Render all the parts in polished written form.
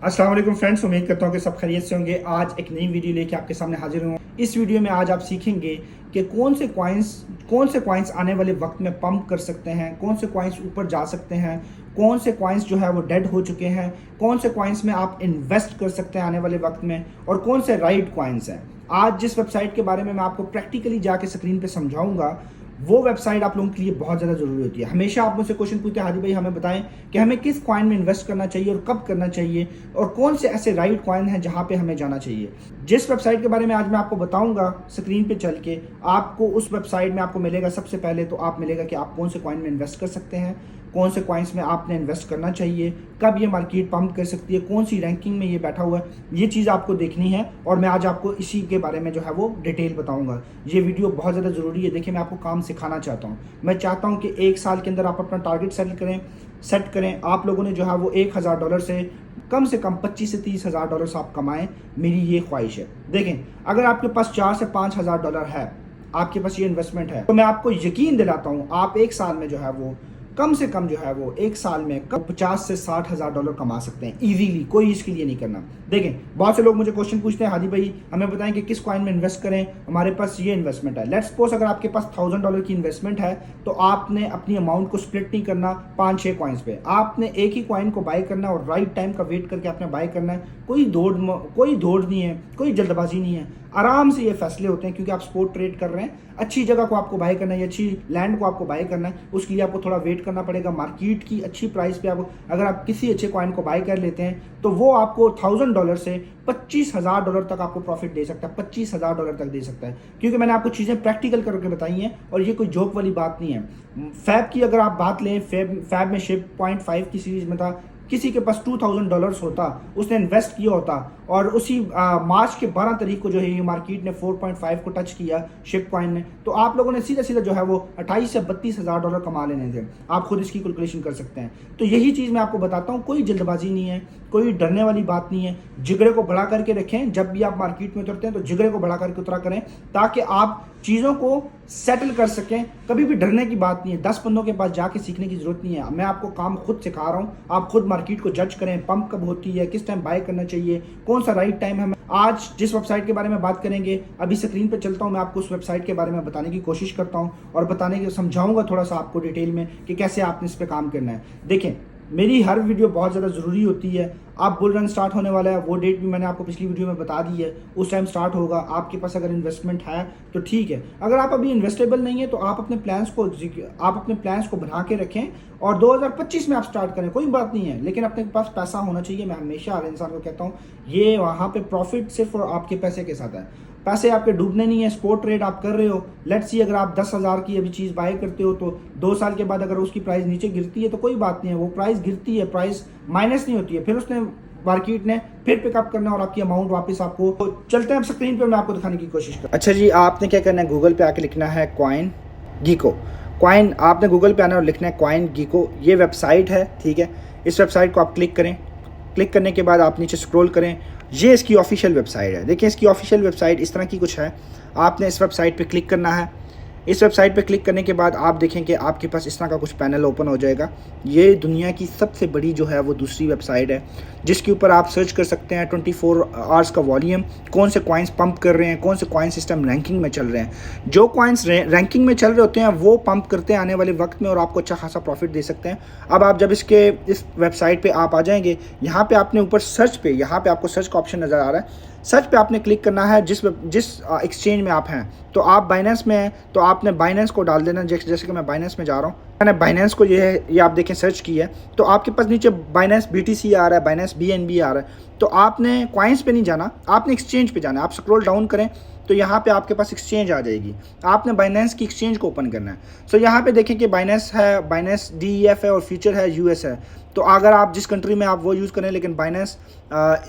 अस्सलाम वालेकुम फ्रेंड्स, उम्मीद करता हूँ कि सब खैरियत से होंगे। आज एक नई वीडियो लेके आपके सामने हाजिर हूँ। इस वीडियो में आज आप सीखेंगे कि कौन से कॉइन्स आने वाले वक्त में पंप कर सकते हैं, कौन से कॉइन्स ऊपर जा सकते हैं, कौन से कॉइन्स जो है वो डेड हो चुके हैं, कौन से कॉइन्स में आप इन्वेस्ट कर सकते हैं आने वाले वक्त में, और कौन से राइट कॉइन्स हैं। आज जिस वेबसाइट के बारे में मैं आपको प्रैक्टिकली जाके स्क्रीन पर समझाऊंगा, वो वेबसाइट आप लोगों के लिए बहुत ज़्यादा ज़रूरी होती है। हमेशा आप मुझसे क्वेश्चन पूछते हैं, हादी भाई हमें बताएं कि हमें किस कॉइन में इन्वेस्ट करना चाहिए और कब करना चाहिए, और कौन से ऐसे राइट कॉइन हैं जहां पे हमें जाना चाहिए। जिस वेबसाइट के बारे में आज मैं आपको बताऊंगा स्क्रीन पे चल के, आपको उस वेबसाइट में आपको मिलेगा, सबसे पहले तो आप मिलेगा कि आप कौन से कॉइन में इन्वेस्ट कर सकते हैं, कौन से कॉइन्स में आपने इन्वेस्ट करना चाहिए, कब ये मार्केट पंप कर सकती है, कौन सी रैंकिंग में ये बैठा हुआ है, ये चीज़ आपको देखनी है। और मैं आज आपको इसी के बारे में जो है वो डिटेल बताऊंगा। ये वीडियो बहुत ज़्यादा ज़रूरी है। देखिए, मैं आपको काम सिखाना चाहता हूँ। मैं चाहता हूँ कि एक साल के अंदर आप अपना टारगेट सेट करें। आप लोगों ने जो है वो $1000 से कम 25 से $30,000 आप कमाएं, मेरी ये ख्वाहिश है। देखें, अगर आपके पास $4 से $5,000 है, आपके पास ये इन्वेस्टमेंट है, तो मैं आपको यकीन दिलाता हूँ आप एक साल में जो है वो कम से कम जो है वो एक साल में 50 से $60,000 कमा सकते हैं इजीली। कोई इसके लिए नहीं करना। देखें, बहुत से लोग मुझे क्वेश्चन पूछते हैं, हादी भाई हमें बताएं कि किस कॉइन में इन्वेस्ट करें, हमारे पास ये इन्वेस्टमेंट है। लेट्स सपोज अगर आपके पास $1000 की इन्वेस्टमेंट है, तो आपने अपनी अमाउंट को स्प्लिट नहीं करना 5-6 कॉइन्स पे। आपने एक ही कॉइन को बाय करना और राइट टाइम का वेट करके आपने बाय करना है। कोई दौड़ नहीं है, कोई जल्दबाजी नहीं है। आराम से ये फैसले होते हैं, क्योंकि आप स्पोर्ट ट्रेड कर रहे हैं। अच्छी जगह को आपको बाय करना है, अच्छी लैंड को आपको बाय करना है, उसके लिए आपको थोड़ा वेट करना पड़ेगा। मार्केट की अच्छी प्राइस पे आप अगर आप किसी अच्छे कॉइन को बाय कर लेते हैं, तो वो आपको $1000 से $25,000 तक आपको प्रॉफिट दे सकता है, $25,000 तक दे सकता है। क्योंकि मैंने आपको चीज़ें प्रैक्टिकल करके बताई हैं, और ये कोई जोक वाली बात नहीं है। फैब की अगर आप बात लें, फैब में शिप 0.5 की सीरीज में था, किसी के पास $2000 होता, उसने इन्वेस्ट किया होता, और उसी मार्च के 12 तारीख को जो है ये मार्केट ने 4.5 को टच किया शिप कॉइन ने, तो आप लोगों ने सीधा सीधा जो है वो 28 से $32,000 कमा लेने थे। आप खुद इसकी कैलकुलेशन कर सकते हैं। तो यही चीज़ मैं आपको बताता हूँ, कोई जल्दबाजी नहीं है, कोई डरने वाली बात नहीं है। जिगरे को बढ़ा करके रखें। जब भी आप मार्केट में उतरते हैं तो जिगरे को बढ़ा करके उतरा करें, ताकि आप चीज़ों को सेटल कर सकें। कभी भी डरने की बात नहीं है। 10 बंदों के पास जाके सीखने की जरूरत नहीं है। मैं आपको काम खुद सिखा रहा हूँ। आप खुद मार्केट को जज करें, पंप कब होती है, किस टाइम बाय करना चाहिए, कौन सा राइट टाइम है। आज जिस वेबसाइट के बारे में बात करेंगे, अभी स्क्रीन पे चलता हूँ, मैं आपको उस वेबसाइट के बारे में बताने की कोशिश करता हूँ, और समझाऊंगा थोड़ा सा आपको डिटेल में कि कैसे आपने इस पर काम करना है। देखें, मेरी हर वीडियो बहुत ज़्यादा ज़रूरी होती है। आप बुल रन स्टार्ट होने वाला है, वो डेट भी मैंने आपको पिछली वीडियो में बता दी है, उस टाइम स्टार्ट होगा। आपके पास अगर इन्वेस्टमेंट है तो ठीक है, अगर आप अभी इन्वेस्टेबल नहीं है तो आप अपने प्लान्स को बना के रखें, और 2025 में आप स्टार्ट करें, कोई बात नहीं है, लेकिन अपने पास पैसा होना चाहिए। मैं हमेशा हर इंसान को कहता हूँ, ये वहाँ पे प्रॉफिट सिर्फ और आपके पैसे के साथ है। पैसे आपके डूबने नहीं है। स्पोर्ट ट्रेड आप कर रहे हो, लेट्स सी अगर आप 10,000 की अभी चीज़ बाय करते हो, तो 2 साल के बाद अगर उसकी प्राइस नीचे गिरती है तो कोई बात नहीं है, वो प्राइस गिरती है, प्राइस माइनस नहीं होती है। फिर उसने मार्केट ने फिर पिकअप करना और आपकी अमाउंट वापस आपको। तो चलते हैं अब स्क्रीन पे, मैं आपको दिखाने की कोशिश कर। अच्छा जी, आपने क्या करना है, गूगल पे आके लिखना है कॉइन गीको। कॉइन आपने गूगल पे आना और लिखना है कॉइन गीको। ये वेबसाइट है, ठीक है। इस वेबसाइट को आप क्लिक करें। क्लिक करने के बाद आप नीचे स्क्रॉल करें, ये इसकी ऑफिशियल वेबसाइट है। देखिए, इसकी ऑफिशियल वेबसाइट इस तरह की कुछ है। आपने इस वेबसाइट पे क्लिक करना है। इस वेबसाइट पे क्लिक करने के बाद आप देखें कि आपके पास इस तरह का कुछ पैनल ओपन हो जाएगा। ये दुनिया की सबसे बड़ी जो है वो दूसरी वेबसाइट है, जिसके ऊपर आप सर्च कर सकते हैं 24 आवर्स का वॉल्यूम, कौन से कॉइन्स पंप कर रहे हैं, कौन से कॉइन सिस्टम रैंकिंग में चल रहे हैं। जो कॉइन्स रैंकिंग में चल रहे होते हैं वो पंप करते हैं आने वाले वक्त में, और आपको अच्छा खासा प्रॉफिट दे सकते हैं। अब आप जब इस वेबसाइट पर आप आ जाएंगे, यहाँ पर आपने ऊपर सर्च पे, यहाँ पर आपको सर्च का ऑप्शन नज़र आ रहा है। सर्च पे आपने क्लिक करना है जिस एक्सचेंज में आप हैं। तो आप बाइनेंस में हैं, तो आपने बाइनेंस को डाल देना। जैसे कि मैं बाइनेंस में जा रहा हूँ, मैंने बाइनेंस को ये आप देखें सर्च किया है, तो आपके पास नीचे बाइनेंस BTC आ रहा है, बाइनेंस BNB आ रहा है। तो आपने कॉइन्स पे नहीं जाना, आपने एक्सचेंज पे जाना है। आप स्क्रॉल डाउन करें तो यहाँ पे आपके पास एक्सचेंज आ जाएगी। आपने बाइनेंस की एक्सचेंज को ओपन करना है। सो यहाँ पे देखें कि बाइनेंस है, बाइनेंस DEF है, और फ्यूचर है, US है। तो अगर आप जिस कंट्री में आप वो यूज़ करें, लेकिन बाइनेंस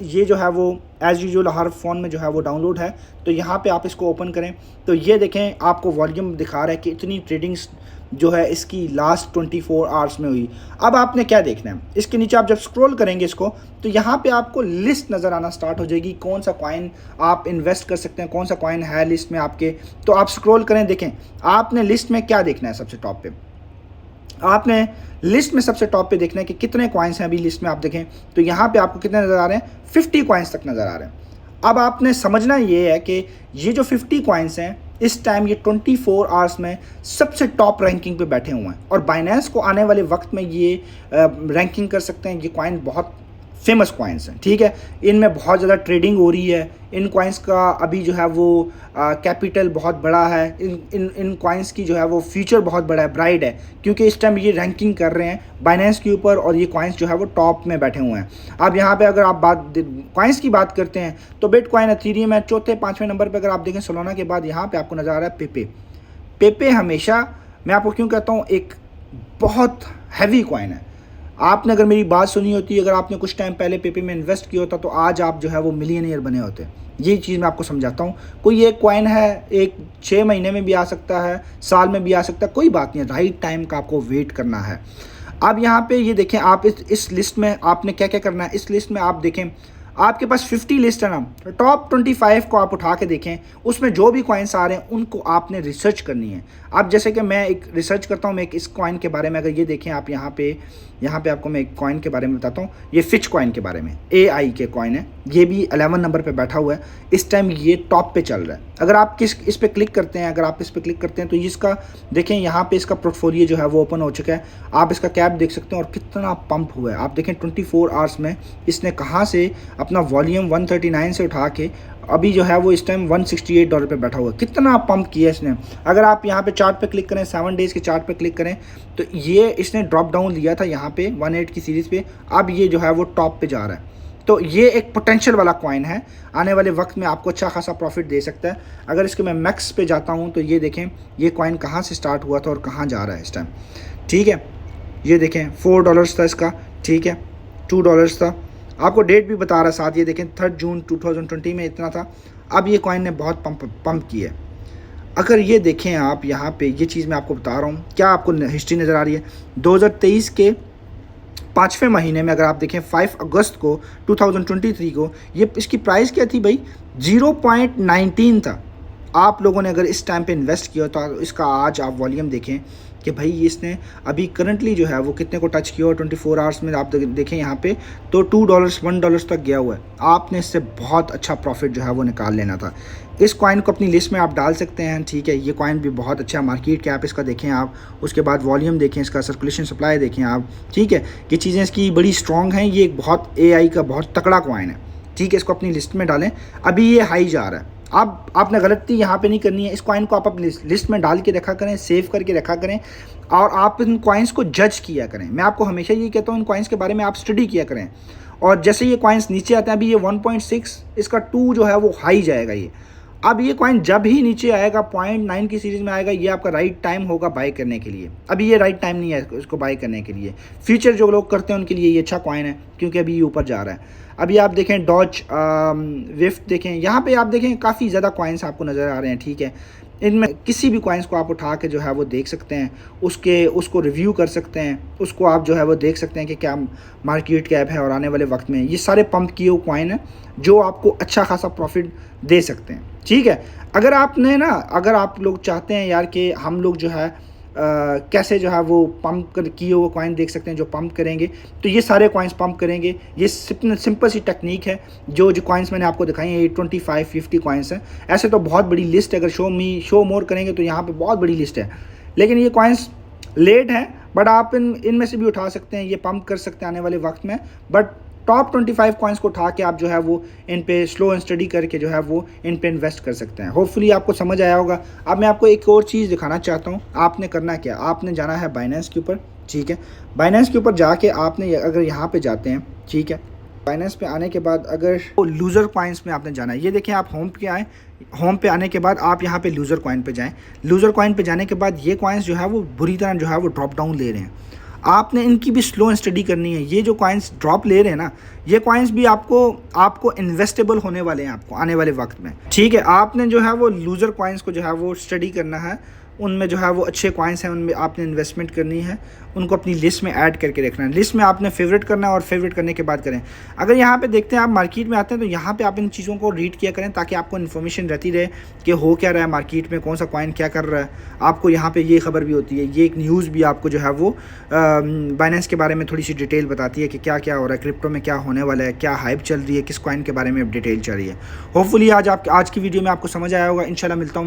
ये जो है वो एज़ यूजुअल हर फ़ोन में जो है वो डाउनलोड है। तो यहाँ पे आप इसको ओपन करें, तो ये देखें आपको वॉल्यूम दिखा रहा है कि इतनी ट्रेडिंग्स जो है इसकी लास्ट 24 आवर्स में हुई। अब आपने क्या देखना है, इसके नीचे आप जब स्क्रॉल करेंगे इसको, तो यहाँ पे आपको लिस्ट नज़र आना स्टार्ट हो जाएगी, कौन सा कॉइन आप इन्वेस्ट कर सकते हैं, कौन सा कॉइन है लिस्ट में आपके। तो आप स्क्रॉल करें, देखें आपने लिस्ट में क्या देखना है। सबसे टॉप पे आपने लिस्ट में सबसे टॉप पे देखना है कि कितने कॉइन्स हैं अभी लिस्ट में। आप देखें तो यहाँ पे आपको कितने नज़र आ रहे हैं, 50 कॉइन्स तक नज़र आ रहे हैं। अब आपने समझना ये है कि ये जो 50 कॉइन्स हैं इस टाइम ये 24 आवर्स में सबसे टॉप रैंकिंग पे बैठे हुए हैं, और बाइनेंस को आने वाले वक्त में ये रैंकिंग कर सकते हैं। ये कॉइन बहुत फेमस कॉइन्स हैं, ठीक है, इनमें बहुत ज़्यादा ट्रेडिंग हो रही है। इन कॉइन्स का अभी जो है वो कैपिटल बहुत बड़ा है। इन कॉइन्स की जो है वो फ्यूचर बहुत बड़ा है, ब्राइट है, क्योंकि इस टाइम ये रैंकिंग कर रहे हैं बाइनेंस के ऊपर, और ये कॉइन्स जो है वो टॉप में बैठे हुए हैं। अब यहाँ पे अगर आप कॉइन्स की बात करते हैं तो बिटकॉइन, एथेरियम है चौथे पाँचवें नंबर पर। अगर आप देखें सोलाना के बाद यहाँ पर आपको नज़र आ रहा है पेपे हमेशा, मैं आपको क्यों कहता हूँ, एक बहुत हैवी कॉइन है। आपने अगर मेरी बात सुनी होती, अगर आपने कुछ टाइम पहले पेपे में इन्वेस्ट किया होता तो आज आप जो है वो मिलियनियर बने होते। ये चीज़ मैं आपको समझाता हूँ। कोई एक कॉइन है, एक 6 महीने में भी आ सकता है, साल में भी आ सकता है, कोई बात नहीं, राइट टाइम का आपको वेट करना है। अब यहाँ पे ये देखें, आप इस लिस्ट में आपने क्या क्या करना है। इस लिस्ट में आप देखें आपके पास 50 लिस्ट है ना, टॉप 25 को आप उठा के देखें, उसमें जो भी कॉइन्स आ रहे हैं उनको आपने रिसर्च करनी है। अब जैसे कि मैं एक रिसर्च करता हूँ, मैं एक इस कॉइन के बारे में, अगर ये देखें आप यहाँ पे आपको मैं एक कॉइन के बारे में बताता हूँ। ये फिच कॉइन के बारे में, AI के कॉइन है, ये भी 11 नंबर पे बैठा हुआ है, इस टाइम ये टॉप पे चल रहा है। अगर आप इस पर क्लिक करते हैं, तो इसका देखें, यहाँ पे इसका पोर्टफोलियो जो है वो ओपन हो चुका है। आप इसका कैप देख सकते हैं और कितना पंप हुआ है। आप देखें 24 आवर्स में इसने कहाँ से अपना वॉल्यूम 139 से उठा के अभी जो है वो इस टाइम $168 पे बैठा हुआ है। कितना पंप किया इसने। अगर आप यहाँ पे चार्ट पे क्लिक करें, 7 डेज़ के चार्ट पे क्लिक करें, तो ये इसने ड्रॉप डाउन लिया था यहाँ पे 18 की सीरीज़ पे, अब ये जो है वो टॉप पे जा रहा है। तो ये एक पोटेंशियल वाला कॉइन है, आने वाले वक्त में आपको अच्छा खासा प्रॉफिट दे सकता है। अगर इसके मैं मैक्स पे जाता हूँ तो ये देखें ये कॉइन कहाँ से स्टार्ट हुआ था और कहाँ जा रहा है इस टाइम, ठीक है। ये देखें $4 था इसका, ठीक है, $2 था। आपको डेट भी बता रहा है साथ, ये देखें 3 जून 2020 में इतना था। अब ये कॉइन ने बहुत पंप किया है। अगर ये देखें आप यहाँ पे, ये चीज़ मैं आपको बता रहा हूँ, क्या आपको हिस्ट्री नज़र आ रही है। 2023 के 5वें महीने में अगर आप देखें 5 अगस्त को 2023 को, ये इसकी प्राइस क्या थी भाई, 0.19 था। आप लोगों ने अगर इस टाइम पे इन्वेस्ट किया तो इसका आज आप वॉल्यूम देखें कि भाई इसने अभी करंटली जो है वो कितने को टच किया, और 24 आवर्स में आप देखें यहाँ पे तो $2 $1 तक गया हुआ है। आपने इससे बहुत अच्छा प्रॉफिट जो है वो निकाल लेना था। इस कॉइन को अपनी लिस्ट में आप डाल सकते हैं, ठीक है। ये कॉइन भी बहुत अच्छा, मार्केट कैप इसका देखें आप, उसके बाद वॉल्यूम देखें, इसका सर्कुलेशन सप्लाई देखें आप, ठीक है। ये चीज़ें इसकी बड़ी स्ट्रॉन्ग हैं। ये एक बहुत AI का बहुत तकड़ा कॉइन है, ठीक है। इसको अपनी लिस्ट में डालें। अभी ये हाई जा रहा है। अब आपने गलती यहाँ पे नहीं करनी है। इस कॉइन को आप अपनी लिस्ट में डाल के रखा करें, सेव करके रखा करें, और आप इन कॉइन्स को जज किया करें। मैं आपको हमेशा ये कहता हूँ इन कॉइन्स के बारे में आप स्टडी किया करें। और जैसे ये कॉइन्स नीचे आते हैं, अभी ये 1.6 इसका 2 जो है वो हाई जाएगा ये। अब ये कॉइन जब ही नीचे आएगा 0.9 की सीरीज़ में आएगा, ये आपका राइट टाइम होगा बाय करने के लिए। अभी ये राइट टाइम नहीं है इसको बाय करने के लिए। फ्यूचर जो लोग करते हैं उनके लिए ये अच्छा कॉइन है, क्योंकि अभी ये ऊपर जा रहा है। अभी आप देखें डॉज विफ्ट देखें, यहाँ पे आप देखें काफ़ी ज़्यादा कॉइन्स आपको नज़र आ रहे हैं, ठीक है। इनमें किसी भी कॉइन्स को आप उठा के जो है वो देख सकते हैं, उसको रिव्यू कर सकते हैं, उसको आप जो है वो देख सकते हैं कि क्या मार्केट कैप है और आने वाले वक्त में। ये सारे पंप किए हुए कॉइन हैं जो आपको अच्छा खासा प्रॉफिट दे सकते हैं, ठीक है। अगर आप लोग चाहते हैं यार कि हम लोग जो है कैसे जो है वो पंप किए हुए कॉइन देख सकते हैं जो पंप करेंगे, तो ये सारे कॉइन्स पंप करेंगे। ये सिंपल सी टेक्निक है। जो कॉइन्स मैंने आपको दिखाई हैं, ये 25-50 कॉइन्स हैं। ऐसे तो बहुत बड़ी लिस्ट है, अगर शो मोर करेंगे तो यहाँ पे बहुत बड़ी लिस्ट है, लेकिन ये कॉइन्स लेट हैं, बट आप इनमें से भी उठा सकते हैं, ये पंप कर सकते हैं आने वाले वक्त में। बट टॉप 25 कॉइन्स को उठा के आप जो है वो इन पे स्लो एंड स्टडी करके जो है वो इन पे इन्वेस्ट कर सकते हैं। होपफुली आपको समझ आया होगा। अब मैं आपको एक और चीज़ दिखाना चाहता हूँ। आपने करना क्या, आपने जाना है बाइनेंस के ऊपर, ठीक है। बाइनेंस के ऊपर जाके आपने अगर यहाँ पे जाते हैं, ठीक है, बाइनेंस पे आने के बाद अगर वो लूज़र कॉइन्स में आपने जाना है, ये देखें आप होम पे आए, होम पे आने के बाद आप यहाँ पे लूज़र कॉइन पे जाएँ। लूज़र कॉइन पे जाने के बाद ये कॉइन्स जो है वो बुरी तरह जो है वो ड्रॉप डाउन ले रहे हैं। आपने इनकी भी स्लो स्टडी करनी है। ये जो कॉइन्स ड्रॉप ले रहे हैं ना, ये कॉइन्स भी आपको इन्वेस्टेबल होने वाले हैं आपको आने वाले वक्त में, ठीक है। आपने जो है वो लूज़र कॉइन्स को जो है वो स्टडी करना है, उनमें जो है वो अच्छे कॉइन्स हैं, उनमें आपने इन्वेस्टमेंट करनी है, उनको अपनी लिस्ट में ऐड करके रखना है। लिस्ट में आपने फेवरेट करना है और फेवरेट करने के बाद करें। अगर यहाँ पे देखते हैं आप मार्केट में आते हैं तो यहाँ पे आप इन चीज़ों को रीड किया करें ताकि आपको इन्फॉर्मेशन रहती रहे कि हो क्या रहा है मार्केट में, कौन सा कॉइन क्या कर रहा है। आपको यहाँ पे ये खबर भी होती है, ये एक न्यूज़ भी आपको जो है वो बाइनेंस के बारे में थोड़ी सी डिटेल बताती है कि क्या क्या हो रहा है, क्रिप्टो में क्या होने वाला है, क्या हाइप चल रही है, किस कॉइन के बारे में डिटेल चल रही है। होपफुली आज की वीडियो में आपको समझ आया होगा। इंशाल्लाह मिलता हूँ मैं